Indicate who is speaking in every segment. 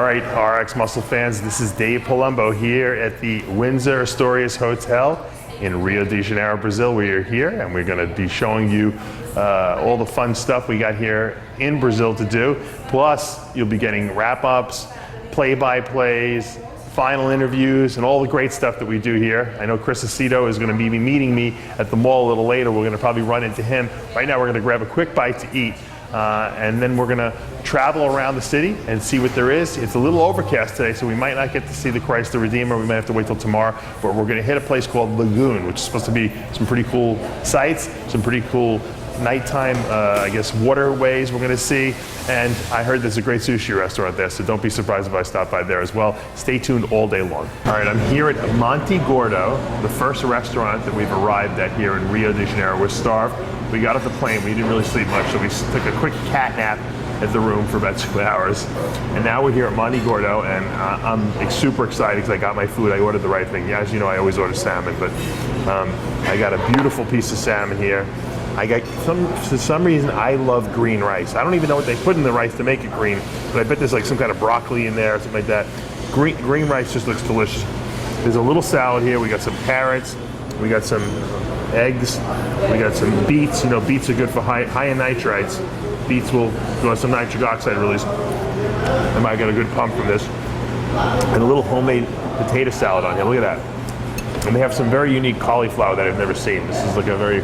Speaker 1: All right, RX Muscle fans, this is Dave Palumbo here at the Windsor Astorias Hotel in Rio de Janeiro, Brazil. We are here and we're going to be showing you all the fun stuff we got here in Brazil to do. Plus, you'll be getting wrap-ups, play-by-plays, final interviews, and all the great stuff that we do here. I know Chris Aceto is going to be meeting me at the mall a little later. We're going to probably run into him. Right now, we're going to grab a quick bite to eat. And then we're gonna travel around the city and see what there is. It's a little overcast today, so we might not get to see the Christ the Redeemer. We might have to wait till tomorrow, but we're gonna hit a place called Lagoon, which is supposed to be some pretty cool sights, some pretty cool nighttime, I guess, waterways we're gonna see. And I heard there's a great sushi restaurant there, so don't be surprised if I stop by there as well. Stay tuned all day long. All right, I'm here at Monte Gordo, the first restaurant that we've arrived at here in Rio de Janeiro. We're starved. We got off the plane, we didn't really sleep much, so we took a quick cat nap at the room for about 2 hours. And now we're here at Monte Gordo, and I'm super excited because I got my food. I ordered the right thing. Yeah, as you know, I always order salmon, but I got a beautiful piece of salmon here. I got for some reason, I love green rice. I don't even know what they put in the rice to make it green, but I bet there's like some kind of broccoli in there or something like that. Green rice just looks delicious. There's a little salad here. We got some carrots. We got some eggs. We got some beets. You know, beets are good for high in nitrites. Beets will have some nitric oxide release. I might get a good pump from this. And a little homemade potato salad on here. Look at that. And they have some very unique cauliflower that I've never seen. This is like a very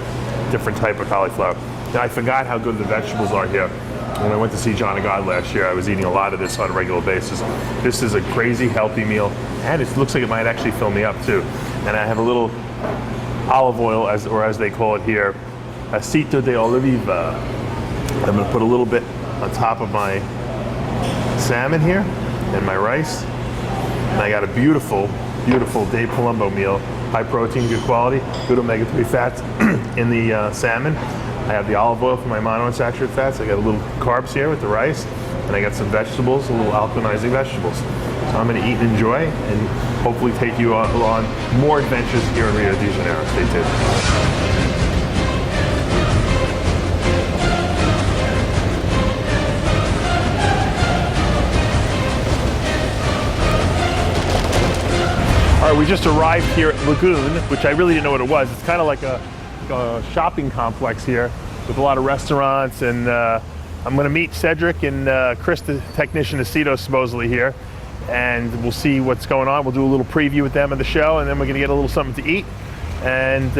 Speaker 1: different type of cauliflower. Now, I forgot how good the vegetables are here. When I went to see John of God last year, I was eating a lot of this on a regular basis. This is a crazy healthy meal, and it looks like it might actually fill me up too. And I have a little olive oil, or as they call it here, Aceto de Oliva. I'm going to put a little bit on top of my salmon here and my rice. And I got a beautiful, beautiful Dave Palumbo meal. High protein, good quality, good omega-3 fats in the salmon. I have the olive oil for my monounsaturated fats. I got a little carbs here with the rice, and I got some vegetables, a little alkalizing vegetables. So I'm going to eat and enjoy, and hopefully take you on more adventures here in Rio de Janeiro. Stay tuned. All right, we just arrived here at Lagoon, which I really didn't know what it was. It's kind of like a shopping complex here with a lot of restaurants, and I'm going to meet Cedric and Chris, the technician, Aceto, supposedly here, and we'll see what's going on. We'll do a little preview with them of the show, and then we're going to get a little something to eat. And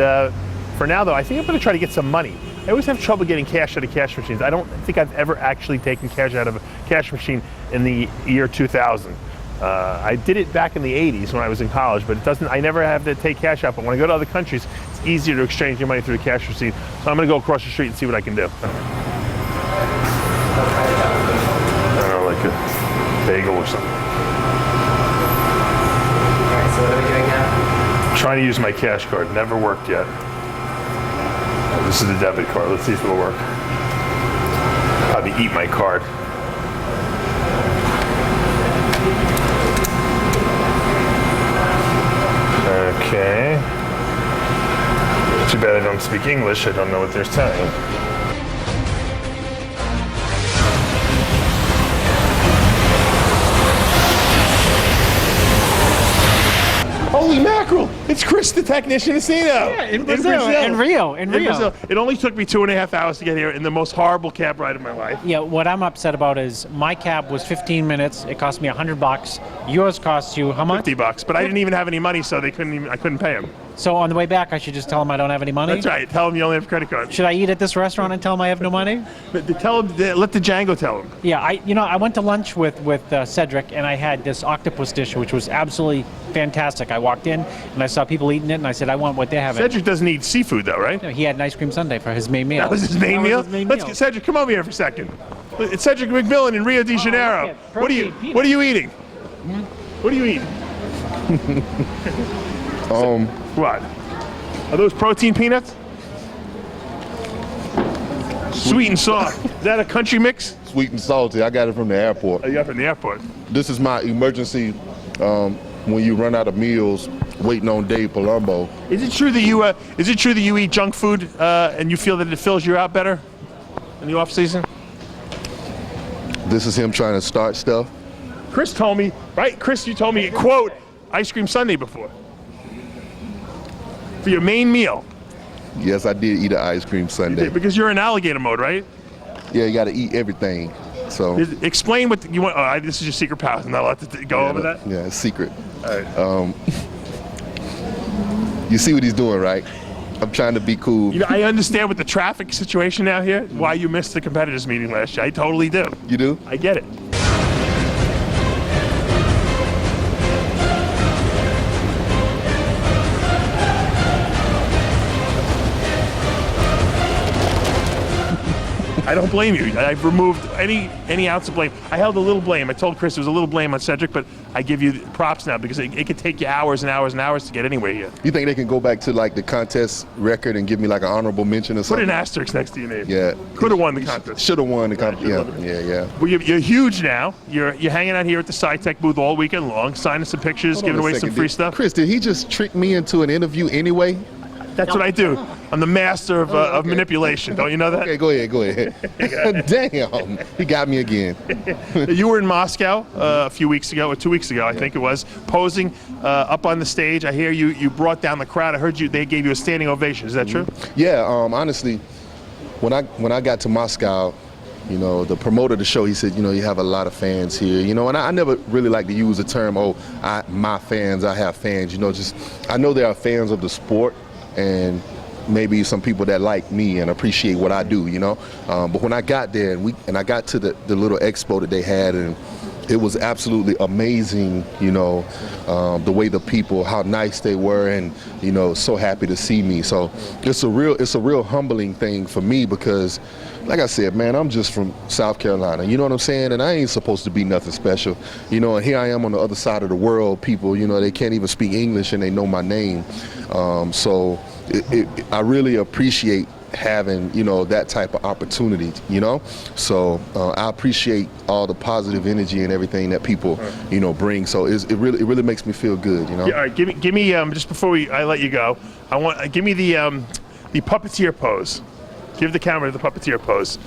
Speaker 1: for now, though, I think I'm going to try to get some money. I always have trouble getting cash out of cash machines. I don't think I've ever actually taken cash out of a cash machine in the year 2000. I did it back in the 80s when I was in college, but I never have to take cash out. But when I go to other countries, it's easier to exchange your money through a cash machine. So I'm going to go across the street and see what I can do. I don't know, like a bagel or something.
Speaker 2: All right, so what are we doing now?
Speaker 1: I'm trying to use my cash card. Never worked yet. This is the debit card. Let's see if it'll work. Probably eat my card. Okay. Too bad I don't speak English. I don't know what they're saying. Holy mackerel! It's Chris, the technician, Aceto.
Speaker 2: Yeah, in Brazil. In Rio.
Speaker 1: It only took me 2.5 hours to get here in the most horrible cab ride of my life.
Speaker 2: Yeah, what I'm upset about is my cab was 15 minutes. It cost me $100. Yours cost you how much?
Speaker 1: $50, but I didn't even have any money, so I couldn't pay them.
Speaker 2: So on the way back, I should just tell them I don't have any money?
Speaker 1: That's right. Tell them you only have a credit card.
Speaker 2: Should I eat at this restaurant and tell them I have no money?
Speaker 1: But let the Django tell them.
Speaker 2: Yeah, I went to lunch with Cedric, and I had this octopus dish, which was absolutely fantastic. I walked in, and I saw people eating it, and I said, I want what they're having.
Speaker 1: Cedric doesn't eat seafood, though, right?
Speaker 2: No, he had an ice cream sundae for his main meal.
Speaker 1: That was his main meal? Let's get Cedric, come over here for a second. It's Cedric McMillan in Rio de Janeiro. What are you eating? What are you eating? What? Are those protein peanuts? Sweet and soft. Is that a country mix?
Speaker 3: Sweet and salty. I got it from the airport.
Speaker 1: Oh, you got it from the airport.
Speaker 3: This is my emergency when you run out of meals waiting on Dave Palumbo.
Speaker 1: Is it true that you eat junk food and you feel that it fills you out better in the off season?
Speaker 3: This is him trying to start stuff.
Speaker 1: Chris told me, right? Chris, you told me, quote, ice cream sundae before. For your main meal.
Speaker 3: Yes, I did eat an ice cream sundae.
Speaker 1: Because you're in alligator mode, right?
Speaker 3: Yeah, you got to eat everything. So
Speaker 1: explain what you want. Oh, this is your secret powers. I'm not allowed to go over that?
Speaker 3: Yeah, it's secret.
Speaker 1: All right.
Speaker 3: You see what he's doing, right? I'm trying to be cool.
Speaker 1: You know, I understand with the traffic situation now here, why you missed the competitors meeting last year. I totally do.
Speaker 3: You do?
Speaker 1: I get it. I don't blame you. I've removed any ounce of blame. I held a little blame. I told Chris there was a little blame on Cedric, but I give you props now because it could take you hours and hours and hours to get anywhere here.
Speaker 3: You think they can go back to like the contest record and give me like an honorable mention or something?
Speaker 1: Put an asterisk next to your name.
Speaker 3: Yeah.
Speaker 1: Could have won the contest.
Speaker 3: Should have won the contest. Yeah.
Speaker 1: Well, you're huge now. You're hanging out here at the SciTech booth all weekend long, signing some pictures, giving away some free stuff.
Speaker 3: Chris, did he just trick me into an interview anyway?
Speaker 1: That's what I do. I'm the master of manipulation. Don't you know that?
Speaker 3: Okay, go ahead. Damn, he got me again.
Speaker 1: You were in Moscow a few weeks ago, or 2 weeks ago, I think it was, posing up on the stage. I hear you brought down the crowd. I heard they gave you a standing ovation. Is that true?
Speaker 3: Yeah, honestly, when I got to Moscow, you know, the promoter of the show, he said, you know, you have a lot of fans here, you know, and I never really like to use the term, my fans, I have fans, you know, just, I know there are fans of the sport and maybe some people that like me and appreciate what I do, you know, but when I got there and I got to the little expo that they had, and it was absolutely amazing, you know, the way the people, how nice they were, and, you know, so happy to see me. So it's a real humbling thing for me because, like I said, man, I'm just from South Carolina, you know what I'm saying? And I ain't supposed to be nothing special, you know, and here I am on the other side of the world. People, you know, they can't even speak English and they know my name. So I really appreciate having, you know, that type of opportunity, you know. So I appreciate all the positive energy and everything that people, you know, bring. So it really makes me feel good, you know.
Speaker 1: Yeah, all right, give me just before I let you go, give me the puppeteer pose. Give the camera the puppeteer pose.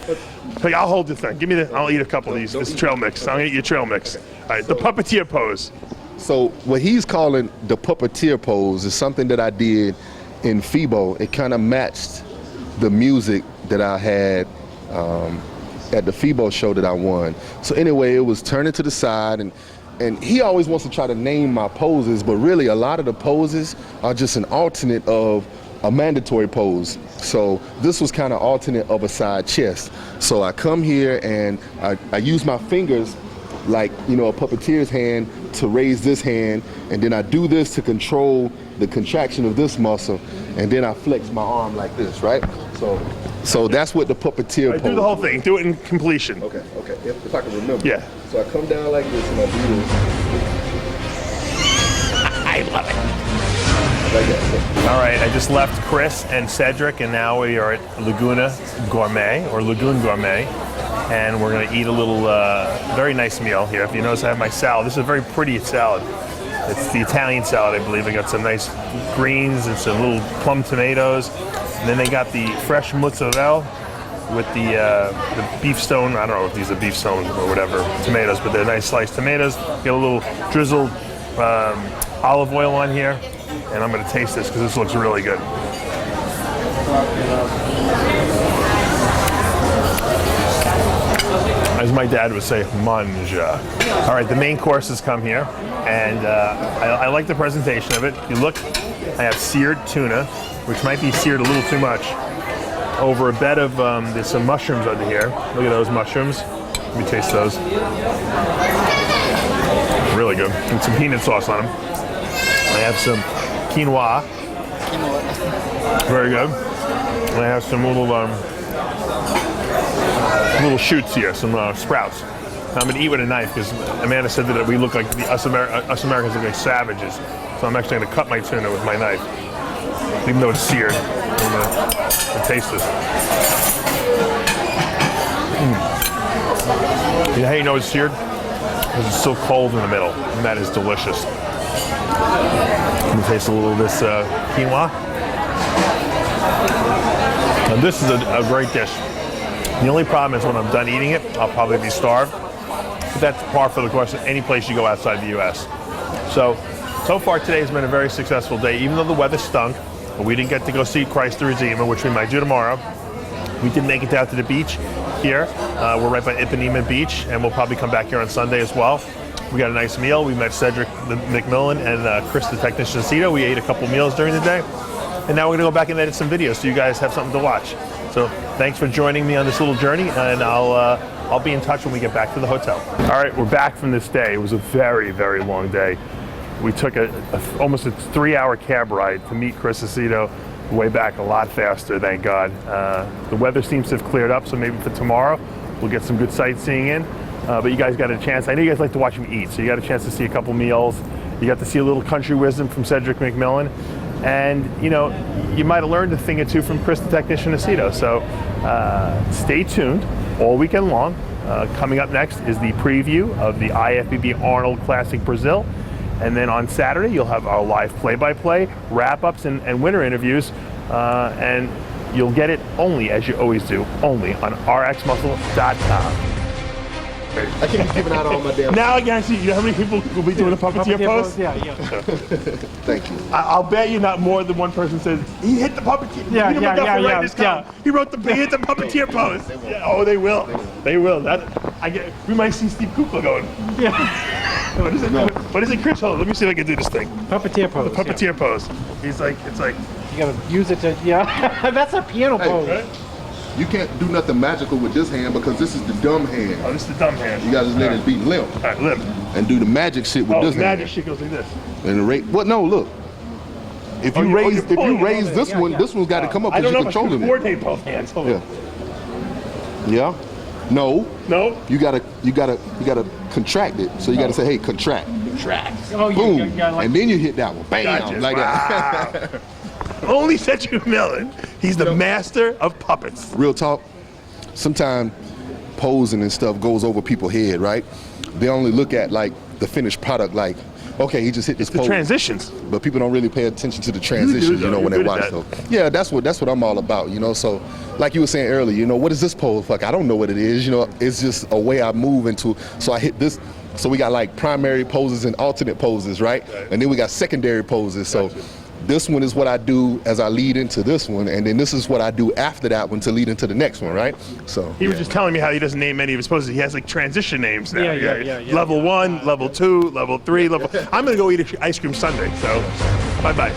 Speaker 1: Hey, I'll hold the thing. I'll eat a couple of these. This trail mix. I'll eat your trail mix. All right, the puppeteer pose.
Speaker 3: So what he's calling the puppeteer pose is something that I did in FIBO. It kind of matched the music that I had at the FIBO show that I won. So anyway, it was turning to the side, and he always wants to try to name my poses, but really a lot of the poses are just an alternate of a mandatory pose. So this was kind of alternate of a side chest. So I come here and I use my fingers like, you know, a puppeteer's hand to raise this hand, and then I do this to control the contraction of this muscle, and then I flex my arm like this, right? So that's what the puppeteer pose.
Speaker 1: Do the whole thing. Do it in completion.
Speaker 3: Okay. If I can remember.
Speaker 1: Yeah.
Speaker 3: So I come down like this and I do this.
Speaker 1: I love it.
Speaker 3: Like that.
Speaker 1: All right, I just left Chris and Cedric, and now we are at Laguna Gourmet, or Lagoon Gourmet, and we're gonna eat a little, very nice meal here. If you notice, I have my salad. This is a very pretty salad. It's the Italian salad, I believe. They got some nice greens and some little plum tomatoes, and then they got the fresh mozzarella with the beef stone. I don't know if these are beef stone or whatever tomatoes, but they're nice sliced tomatoes. Get a little drizzled olive oil on here. And I'm going to taste this because this looks really good. As my dad would say, manja. All right, the main courses come here, and I like the presentation of it. If you look, I have seared tuna, which might be seared a little too much, over a bed of, there's some mushrooms under here. Look at those mushrooms. Let me taste those. Really good. And some peanut sauce on them. I have some quinoa. Very good. And I have some little shoots here, some sprouts. I'm gonna eat with a knife because Amanda said that we look like us Americans look like savages. So I'm actually gonna cut my tuna with my knife, even though it's seared. I'm gonna taste this. You know how you know it's seared? Because it's still cold in the middle, and that is delicious. Let me taste a little of this quinoa. Now this is a great dish. The only problem is when I'm done eating it, I'll probably be starved. but that's par for the course any place you go outside the U.S. So far today has been a very successful day, even though the weather stunk. But we didn't get to go see Christ the Redeemer, which we might do tomorrow. We did make it down to the beach here. We're right by Ipanema Beach, and we'll probably come back here on Sunday as well. We got a nice meal. We met Cedric McMillan and Chris the technician Aceto. We ate a couple meals during the day. And now we're gonna go back and edit some videos so you guys have something to watch. So thanks for joining me on this little journey, and I'll be in touch when we get back to the hotel. All right, we're back from this day. It was a very, very long day. We took almost a 3-hour cab ride to meet Chris Aceto. Way back a lot faster, thank God. The weather seems to have cleared up, so maybe for tomorrow we'll get some good sightseeing in. But you guys got a chance. I know you guys like to watch him eat, so you got a chance to see a couple meals. You got to see a little country wisdom from Cedric McMillan. And, you know, you might have learned a thing or two from Chris the technician Aceto. So stay tuned all weekend long. Coming up next is the preview of the IFBB Arnold Classic Brazil. And then on Saturday, you'll have our live play-by-play, wrap-ups, and winner interviews. And you'll get it only, as you always do, only on rxmuscle.com.
Speaker 3: I can't be giving out all my damn.
Speaker 1: Now I can see, you know how many people will be doing a puppeteer pose?
Speaker 2: Yeah.
Speaker 3: Thank you.
Speaker 1: I'll bet you not more than one person says, he hit the puppeteer.
Speaker 2: Yeah.
Speaker 1: He wrote he hit the puppeteer pose. Yeah, oh, they will. They will. We might see Steve Kukla going.
Speaker 2: Yeah.
Speaker 1: What is it? No. What is it, Chris? Hold on, let me see if I can do this thing.
Speaker 2: Puppeteer pose.
Speaker 1: The puppeteer pose. It's like.
Speaker 2: You gotta use it to, that's a piano pose.
Speaker 1: Right?
Speaker 3: You can't do nothing magical with this hand because this is the dumb hand.
Speaker 1: Oh, this is the dumb hand.
Speaker 3: You gotta just let it be limp.
Speaker 1: All right, limp.
Speaker 3: And do the magic shit with this
Speaker 1: the magic
Speaker 3: hand.
Speaker 1: shit goes like this.
Speaker 3: And the rate. What? No, look. If you raise this one, this one's got to come up because you're controlling it.
Speaker 1: I don't know if I can coordinate both hands. Hold on.
Speaker 3: Yeah. No.
Speaker 1: No.
Speaker 3: You gotta contract it. So you gotta say, hey, contract.
Speaker 1: Contract.
Speaker 2: Oh,
Speaker 3: Boom.
Speaker 2: like,
Speaker 3: And then you hit that one. Bam.
Speaker 1: Gotcha.
Speaker 3: Like that.
Speaker 1: Only Cedric McMillan. He's the master of puppets.
Speaker 3: Real talk. Sometimes posing and stuff goes over people's head, right? They only look at like the finished product, like, okay, he just hit this pose.
Speaker 1: The transitions.
Speaker 3: But people don't really pay attention to the transitions, you know, when they watch. So yeah, that's what I'm all about, you know. So like you were saying earlier, you know, what is this pose? Fuck, I don't know what it is, you know. It's just a way I move into. So I hit this. So we got like primary poses and alternate poses, right? And then we got secondary poses. So this one is what I do as I lead into this one, and then this is what I do after that one to lead into the next one, right? So he
Speaker 1: was just telling me how he doesn't name any of his poses. He has like transition names now.
Speaker 2: Yeah.
Speaker 1: Level 1, level 2, level 3, level. I'm gonna go eat ice cream Sunday. So bye bye.